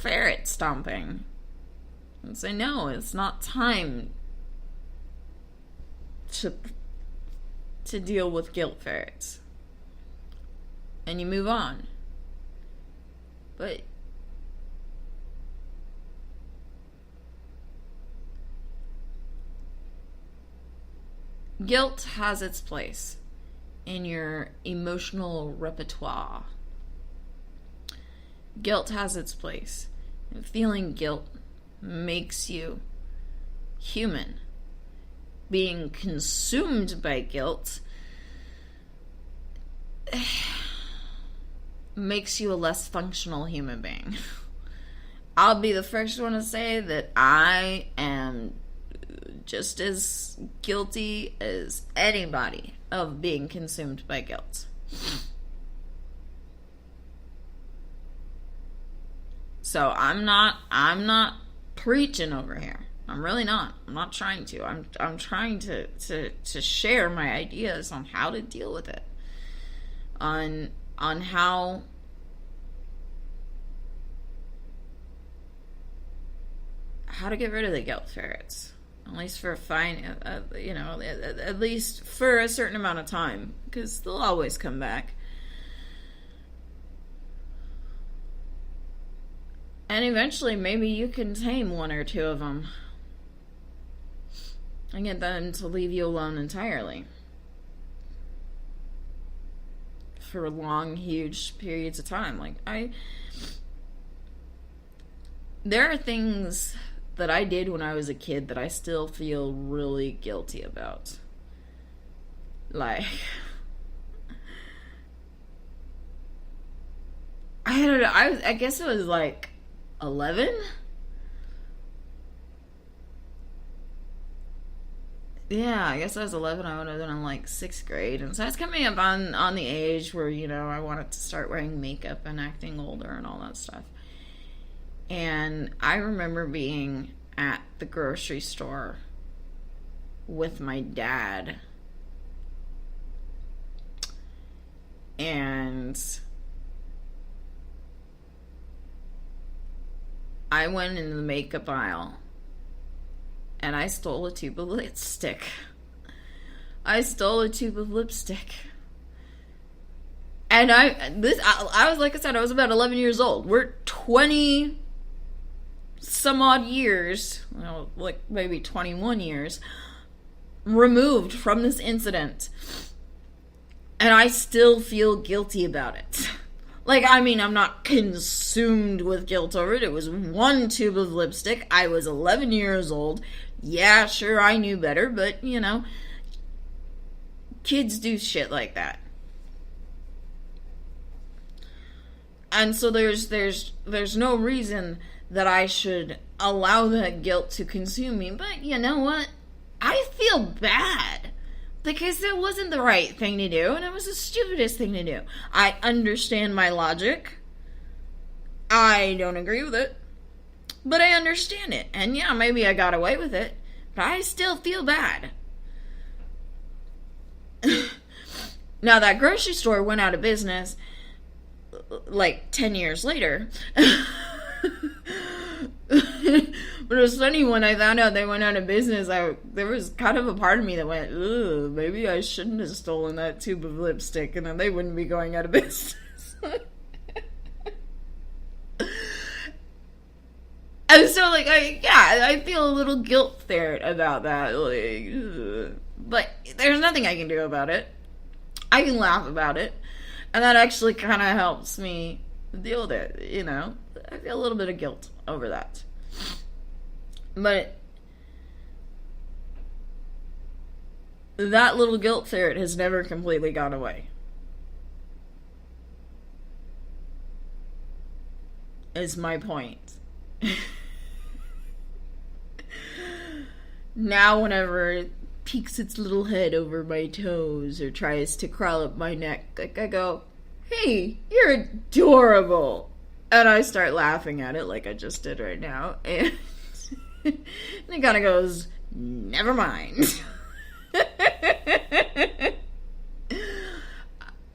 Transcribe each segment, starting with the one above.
ferret stomping. And say, no, it's not time to deal with guilt ferrets. And you move on. But guilt has its place in your emotional repertoire. Guilt has its place. And feeling guilt makes you human. Being consumed by guilt makes you a less functional human being. I'll be the first one to say that I am just as guilty as anybody of being consumed by guilt. So I'm not preaching over here. I'm really not. I'm not trying to. I'm trying to share my ideas on how to deal with it. On how to get rid of the guilt ferrets. At least for a fine, at least for a certain amount of time, because they'll always come back. And eventually, maybe you can tame one or two of them and get them to leave you alone entirely for long, huge periods of time. There are things that I did when I was a kid that I still feel really guilty about. I don't know. I guess it was 11. Yeah, I guess I was 11. I would have been in 6th grade, and so I was coming up on the age where I wanted to start wearing makeup and acting older and all that stuff. And I remember being at the grocery store with my dad, and I went into the makeup aisle and I stole a tube of lipstick. And I was, like I said, I was about 11 years old. We're 20 some odd years, maybe 21 years, removed from this incident. And I still feel guilty about it. I'm not consumed with guilt over it. It was one tube of lipstick. I was 11 years old. Yeah, sure, I knew better, but, kids do shit like that. And so there's no reason that I should allow that guilt to consume me. But you know what? I feel bad. Because it wasn't the right thing to do, and it was the stupidest thing to do. I understand my logic. I don't agree with it. But I understand it. And yeah, maybe I got away with it. But I still feel bad. Now, that grocery store went out of business 10 years later. But it was funny when I found out they went out of business. There was kind of a part of me that went, "Ugh, maybe I shouldn't have stolen that tube of lipstick, and then they wouldn't be going out of business." And so, I feel a little guilt there about that. But there's nothing I can do about it. I can laugh about it, and that actually kind of helps me deal with it. I feel a little bit of guilt over that. But that little guilt ferret has never completely gone away. Is my point. Now whenever it peeks its little head over my toes or tries to crawl up my neck, I go, "Hey, you're adorable." And I start laughing at it like I just did right now. And it kind of goes, "Never mind."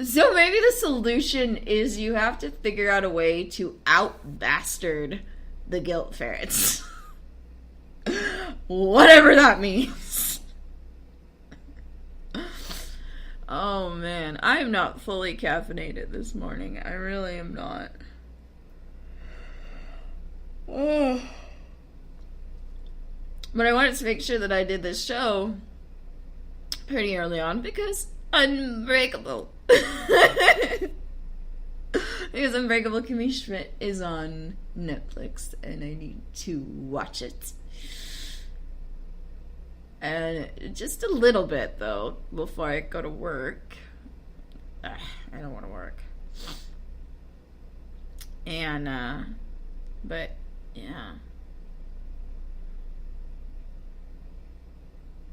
So maybe the solution is you have to figure out a way to out-bastard the guilt ferrets. Whatever that means. Oh man, I am not fully caffeinated this morning. I really am not. Oh. But I wanted to make sure that I did this show pretty early on because Unbreakable. Because Unbreakable Kimmy Schmidt is on Netflix and I need to watch it. And just a little bit though before I go to work. I don't want to work. And but yeah.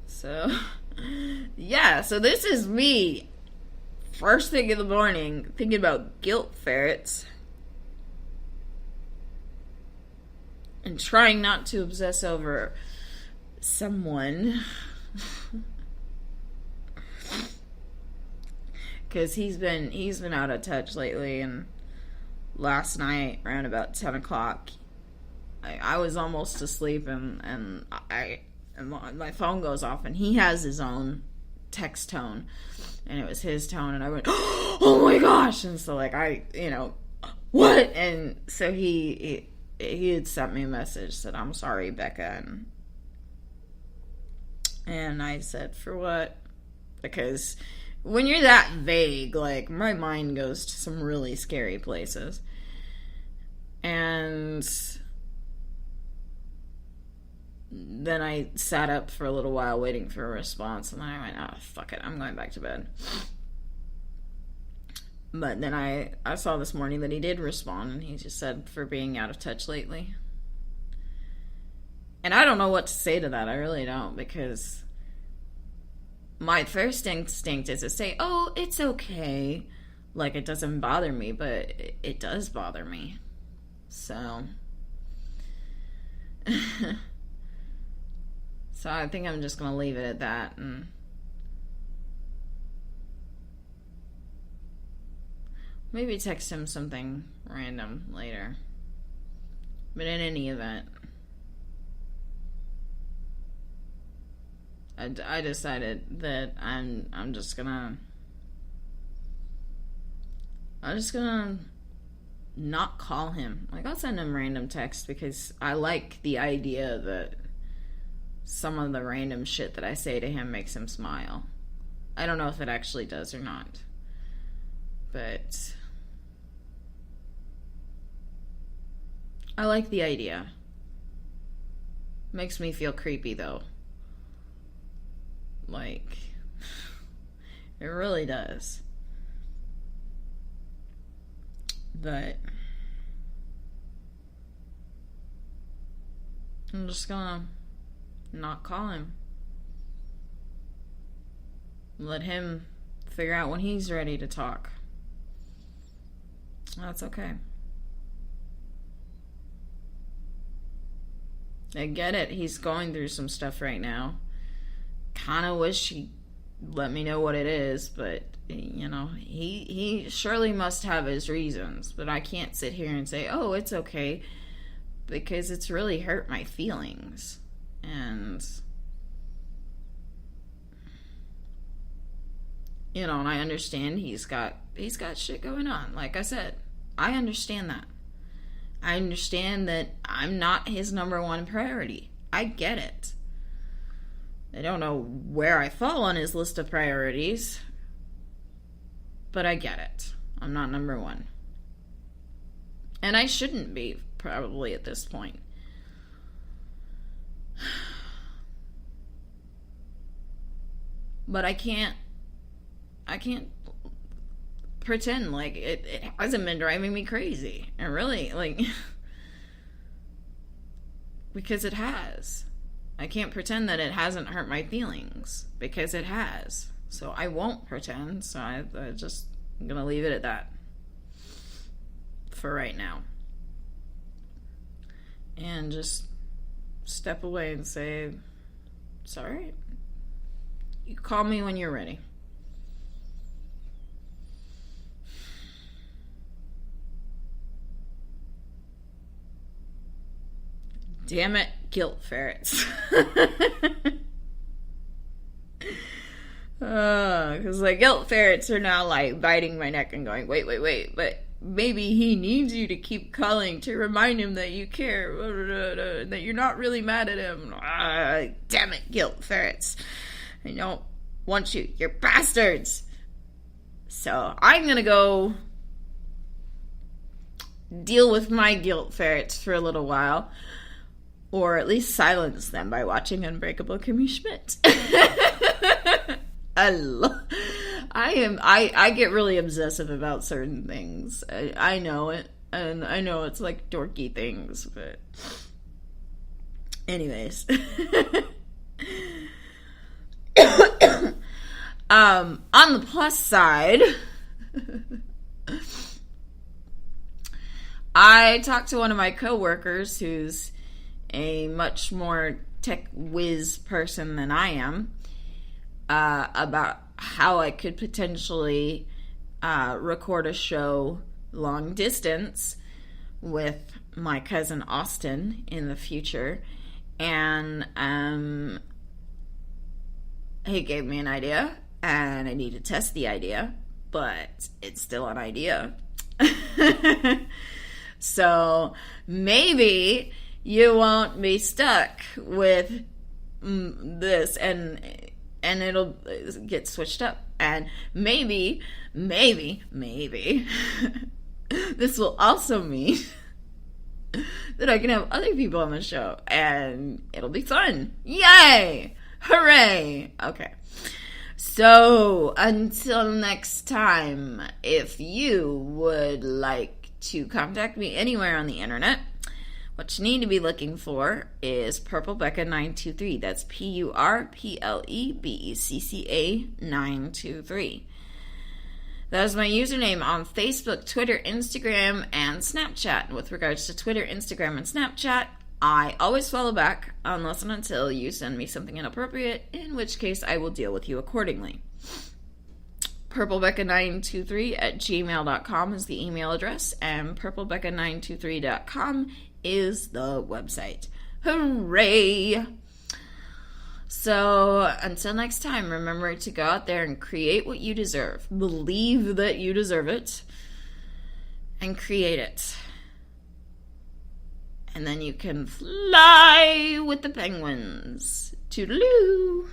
So yeah, so this is me first thing in the morning thinking about guilt ferrets and trying not to obsess over someone because he's been out of touch lately. And last night around about 10 o'clock I was almost asleep and my phone goes off and he has his own text tone and it was his tone and I went, oh my gosh. And so like what? And so he had sent me a message, said, I'm sorry, Becca. And I said, for what? Because when you're that vague, like, my mind goes to some really scary places. And then I sat up for a little while waiting for a response, and then I went, oh, fuck it, I'm going back to bed. But then I saw this morning that he did respond, and he just said, for being out of touch lately. And I don't know what to say to that. I really don't, because my first instinct is to say, oh, it's okay. Like, it doesn't bother me, but it does bother me. So. So I think I'm just going to leave it at that. And maybe text him something random later. But in any event, I decided that I'm just gonna not call him. Like, I'll send him random text because I like the idea that some of the random shit that I say to him makes him smile. I don't know if it actually does or not, but I like the idea. Makes me feel creepy though. Like, it really does. But I'm just gonna not call him. Let him figure out when he's ready to talk. That's okay. I get it. He's going through some stuff right now. Kind of wish he let me know what it is, but he surely must have his reasons. But I can't sit here and say, oh, it's okay, because it's really hurt my feelings. And and I understand he's got shit going on. Like I said, I understand that. I understand that I'm not his number one priority. I get it. I don't know where I fall on his list of priorities, but I get it. I'm not number one. And I shouldn't be, probably, at this point. But I can't pretend like it hasn't been driving me crazy. And really, like, because it has. I can't pretend that it hasn't hurt my feelings, because it has. So I won't pretend. So I'm going to leave it at that for right now. And just step away and say, it's all right. You call me when you're ready. Damn it, guilt ferrets. Because the guilt ferrets are now like biting my neck and going, wait, but maybe he needs you to keep calling to remind him that you care, that you're not really mad at him. Damn it, guilt ferrets. I don't want you. You're bastards. So I'm gonna go deal with my guilt ferrets for a little while, or at least silence them by watching Unbreakable Kimmy Schmidt. I get really obsessive about certain things. I know it, and I know it's like dorky things, but anyways. On the plus side, I talked to one of my coworkers who's a much more tech whiz person than I am, about how I could potentially record a show long distance with my cousin Austin in the future. And he gave me an idea, and I need to test the idea, but it's still an idea. So maybe you won't be stuck with this, and it'll get switched up, and maybe this will also mean that I can have other people on the show, and it'll be fun. Yay! Hooray! Okay. So, until next time, if you would like to contact me anywhere on the internet, what you need to be looking for is PurpleBecca923. That's PurpleBecca 923. That is my username on Facebook, Twitter, Instagram, and Snapchat. With regards to Twitter, Instagram, and Snapchat, I always follow back unless and until you send me something inappropriate, in which case I will deal with you accordingly. PurpleBecca923@gmail.com is the email address, and PurpleBecca923.com is the website. Hooray! So, until next time, remember to go out there and create what you deserve. Believe that you deserve it, and create it. And then you can fly with the penguins. Toodaloo!